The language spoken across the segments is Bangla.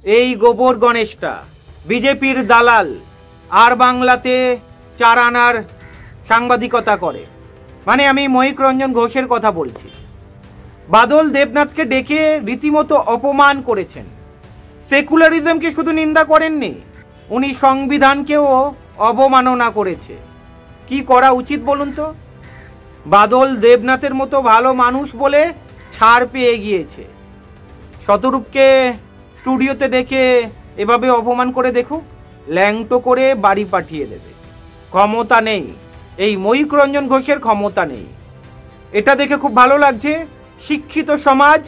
এই গোবর গণেশটা বিজেপির দালাল আর বাংলাতে 4 আনার সাংবাদিকতা করে। মানে আমি মহিক রঞ্জন ঘোষের কথা বলছি। বাদল দেবনাথকে ডেকে রীতিমতো অপমান করেছেন। সেকুলারিজমকে শুধু নিন্দা করেননি, উনি সংবিধানকেও অবমাননা করেছে। কি করা উচিত বলুন তো? বাদল দেবনাথের মতো ভালো মানুষ বলে ছাড় পেয়ে গিয়েছে। শতরূপকে স্টুডিওতে ডেকে এভাবে অপমান করে দেখুক, ল্যাংটো করে বাড়ি পাঠিয়ে দেবে। ক্ষমতা নেই, এই মহিক রঞ্জন ঘোষের ক্ষমতা নেই। এটা দেখে খুব ভালো লাগছে, শিক্ষিত সমাজ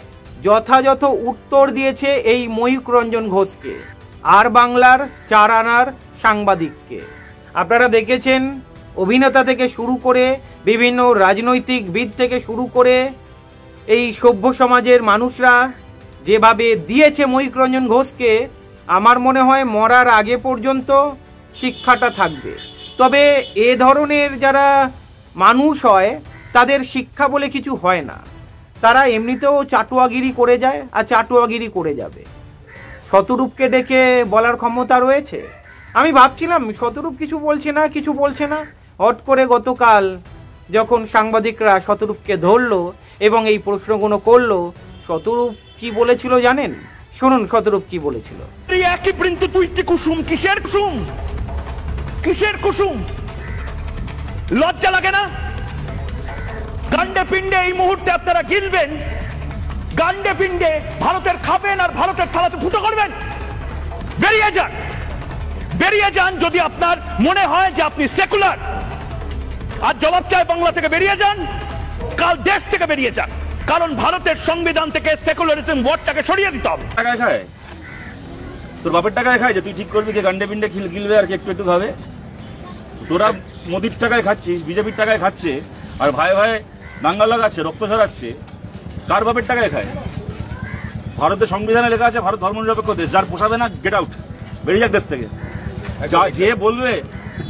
যথাযথ উত্তর দিয়েছে এই মহিক রঞ্জন ঘোষকে, আর বাংলার 4 আনার সাংবাদিককে। আপনারা দেখেছেন অভিনেতা থেকে শুরু করে বিভিন্ন রাজনৈতিকবিদ থেকে শুরু করে এই সভ্য সমাজের মানুষরা যেভাবে দিয়েছে মহিক রঞ্জন ঘোষকে, আমার মনে হয় মরার আগে পর্যন্ত শিক্ষাটা থাকবে। তবে এ ধরনের যারা মানুষ হয় তাদের শিক্ষা বলে কিছু হয় না, তারা এমনিতেও চাটুয়াগিরি করে যায় আর চাটুয়াগিরি করে যাবে। শতরূপকে ডেকে বলার ক্ষমতা রয়েছে? আমি ভাবছিলাম শতরূপ কিছু বলছে না। হট করে গতকাল যখন সাংবাদিকরা শতরূপকে ধরলো এবং এই প্রশ্নগুলো করলো, শতরূপ কি বলেছিল জানেন? শুনুন শতরূপ কি বলেছিল। কিসের কুসুম? লজ্জা লাগে না? গান্ডে পিণ্ডে এই মুহূর্তে আপনারা গিলবেন, গান্ডে পিণ্ডে ভারতের খাবেন আর ভারতের থালাতে ফুটো করবেন। বেরিয়ে যান যদি আপনার মনে হয় যে আপনি সেকুলার। আর জবাব চায় বাংলা থেকে বেরিয়ে যান, কাল দেশ থেকে বেরিয়ে যান, কারণ ভারতের সংবিধান থেকে সেকুলারিজম ওয়ার্ডটাকে সরিয়ে দিতে হবে। টাকায় খায়, তোর বাপের টাকায় খায় যে তুই ঠিক করবি কে গান্ডে পিন্ডে গিলবে আর কে একটু একটু খাবে। তোরা মোদির টাকায় খাচ্ছিস, বিজেপির টাকায় খাচ্ছে, আর ভাই ভাই দাঙ্গা লাগাচ্ছে, রক্ত ঝরাচ্ছে। কার বাপের টাকায় খায়? ভারতের সংবিধানে লেখা আছে ভারত ধর্মনিরপেক্ষ দেশ, যার পোষাবে না গেট আউট, বেরিয়ে যাক দেশ থেকে। যে বলবে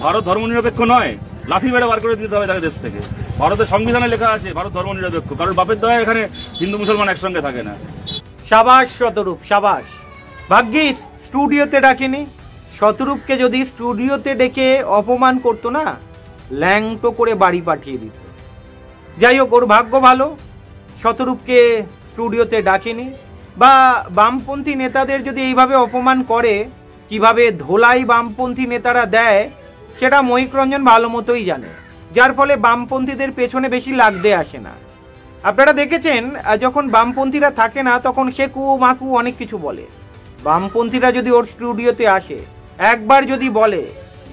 ভারত ধর্মনিরপেক্ষ নয়, লাথি মেরে বার করে দিতে হবে তাকে দেশ থেকে। ভারতের সংবিধানে লেখা আছে ভারত ধর্মনিরপেক্ষ, কারণ বাপের দয়া এখানে হিন্দু মুসলমান একসঙ্গে থাকে না। সাবাস শতরূপ, সাবাস। ভাগ্যিস স্টুডিওতে ডাকেনি। শতরূপকে যদি স্টুডিওতে ডেকে অপমান করতো না, ল্যাংটো করে বাড়ি পাঠিয়ে দিত। যাই হোক, ওর ভাগ্য ভালো শতরূপকে স্টুডিওতে ডাকেনি। বা বামপন্থী নেতাদের যদি এইভাবে অপমান করে, কিভাবে ধোলাই বামপন্থী নেতারা দেয় সেটা মহিক রঞ্জন ভালো মতোই জানে, যার ফলে বামপন্থীদের পেছনে বেশি লাগতে আসে না। আপনারা দেখেছেন যখন বামপন্থীরা থাকে না তখন সেকু মাকু অনেক কিছু বলে। বামপন্থীরা যদি ওর স্টুডিওতে আসে, একবার যদি বলে,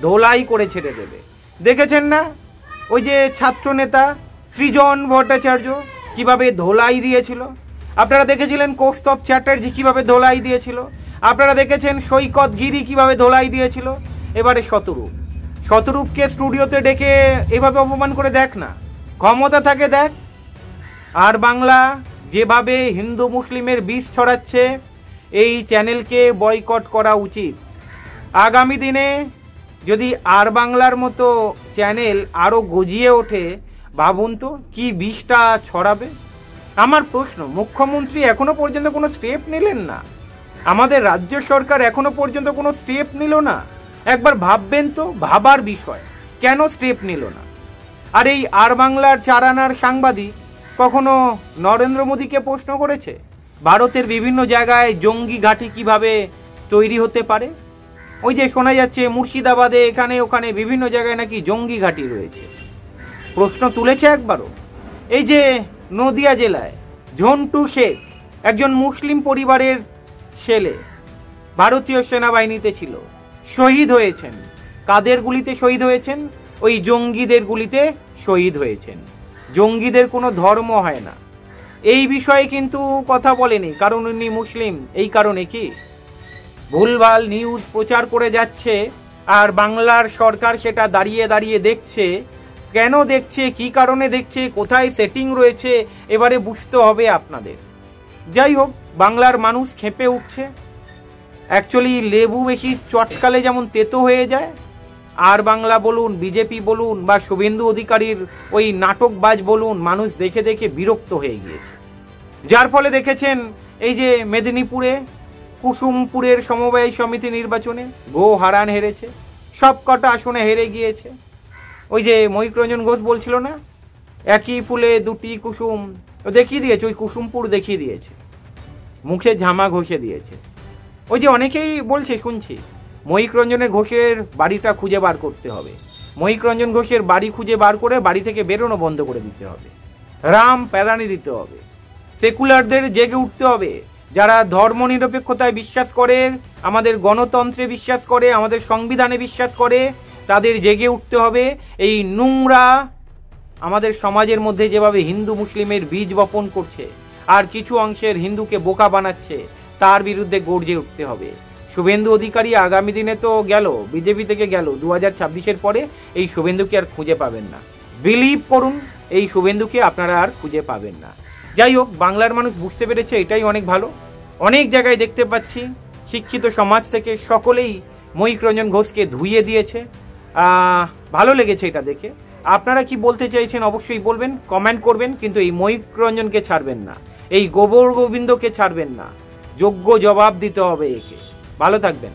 ধোলাই করে ছেড়ে দেবে। দেখেছেন না ওই যে ছাত্র নেতা সৃজন ভট্টাচার্য কিভাবে ধোলাই দিয়েছিল? আপনারা দেখেছিলেন কৌস্তব চ্যাটার্জি কিভাবে ধোলাই দিয়েছিল? আপনারা দেখেছেন সৈকত গিরি কিভাবে ধোলাই দিয়েছিল? এবারে শতরূপকে স্টুডিওতে ডেকে এভাবে অপমান করে দেখ না, ক্ষমতা থাকে দেখ। আর বাংলা যেভাবে হিন্দু মুসলিমের বিষ ছড়াচ্ছে, এই চ্যানেলকে বয়কট করা উচিত। আগামী দিনে যদি আর বাংলার মতো চ্যানেল আরো গজিয়ে ওঠে, ভাবুন তো কি বিষটা ছড়াবে। আমার প্রশ্ন, মুখ্যমন্ত্রী এখনো পর্যন্ত কোনো স্টেপ নিলেন না, আমাদের রাজ্য সরকার এখনো পর্যন্ত কোনো স্টেপ নিল না। একবার ভাববেন তো, ভাবার বিষয়, কেন স্টেপ নিল না? আর এই আর বাংলার 4 আনার সাংবাদিক কখনো নরেন্দ্র মোদীকে প্রশ্ন করেছে ভারতের বিভিন্ন জায়গায় জঙ্গি ঘাঁটি কিভাবে তৈরি হতে পারে? ওই যে শোনা যাচ্ছে মুর্শিদাবাদে এখানে ওখানে বিভিন্ন জায়গায় নাকি জঙ্গি ঘাঁটি রয়েছে, প্রশ্ন তুলেছে একবারও? এই যে নদিয়া জেলায় ঝন্টু শেখ একজন মুসলিম পরিবারের ছেলে, ভারতীয় সেনাবাহিনীতে ছিল, শহীদ হয়েছেন। কাদের গুলিতে শহীদ হয়েছেন? ওই জঙ্গিদের গুলিতে শহীদ হয়েছেন। জঙ্গিদের কোনো ধর্ম হয় না, এই বিষয়ে কিন্তু কথা বলেনি, কারণ উনি মুসলিম। এই কারণে কি ভুলভাল নিউজ প্রচার করে যাচ্ছে, আর বাংলার সরকার সেটা দাঁড়িয়ে দাঁড়িয়ে দেখছে। কেন দেখছে, কি কারণে দেখছে, কোথায় সেটিং রয়েছে, এবারে বুঝতে হবে আপনাদের। যাই হোক, বাংলার মানুষ খেপে উঠছে। অ্যাকচুয়ালি লেবু বেশি চটকালে যেমন তেতো হয়ে যায়, আর বাংলা বলুন, বিজেপি বলুন, বা শুভেন্দু অধিকারীর ওই নাটকবাজ বলুন, মানুষ দেখে দেখে বিরক্ত হয়ে গিয়েছে। যার ফলে দেখেছেন এই যে মেদিনীপুরে কুসুমপুরের সমবায় সমিতি নির্বাচনে গো হারান হেরেছে, সব কটা আসনে হেরে গিয়েছে। ওই যে ময়ূক রঞ্জন ঘোষ বলছিল না, একই ফুলে দুটি কুসুম, ও দেখিয়ে দিয়েছে, ওই কুসুমপুর দেখিয়ে দিয়েছে, মুখে ঝামা ঘষে দিয়েছে। ওই যে অনেকেই বলছে, শুনছি, ময়ূক রঞ্জনের ঘোষের বাড়িটা খুঁজে বার করতে হবে, ময়ূক রঞ্জন ঘোষের বাড়ি খুঁজে বার করে বাড়ি থেকে বেরোনো বন্ধ করে দিতে হবে, রাম প্যাদানি দিতে হবে, সেকুলারদের জেগে উঠতে হবে, যারা ধর্মনিরপেক্ষতায় বিশ্বাস করে, আমাদের গণতন্ত্রে বিশ্বাস করে, আমাদের সংবিধানে বিশ্বাস করে, তাদের জেগে উঠতে হবে। এই নোংরা আমাদের সমাজের মধ্যে যেভাবে হিন্দু মুসলিমের বীজ বপন করছে আর কিছু অংশের হিন্দুকে বোকা বানাচ্ছে, তার বিরুদ্ধে গর্জে উঠতে হবে। শুভেন্দু অধিকারী আগামী দিনে তো গেল, বিজেপি থেকে গেল, 2026-এর পরে এই শুভেন্দুকে আর খুঁজে পাবেন না। বিলিভ করুন, এই শুভেন্দুকে আপনারা আর খুঁজে পাবেন না। যাই হোক, বাংলার মানুষ বুঝতে পেরেছে, এটাই অনেক ভালো। অনেক জায়গায় দেখতে পাচ্ছি শিক্ষিত সমাজ থেকে সকলেই ময়ূক রঞ্জন ঘোষকে ধুইয়ে দিয়েছে। ভালো লেগেছে এটা দেখে। আপনারা কি বলতে চাইছেন অবশ্যই বলবেন, কমেন্ট করবেন, কিন্তু এই ময়ূক রঞ্জনকে ছাড়বেন না, এই গোবর গোবিন্দকে ছাড়বেন না, যোগ্য জবাব দিতে হবে একে। ভালো থাকবেন।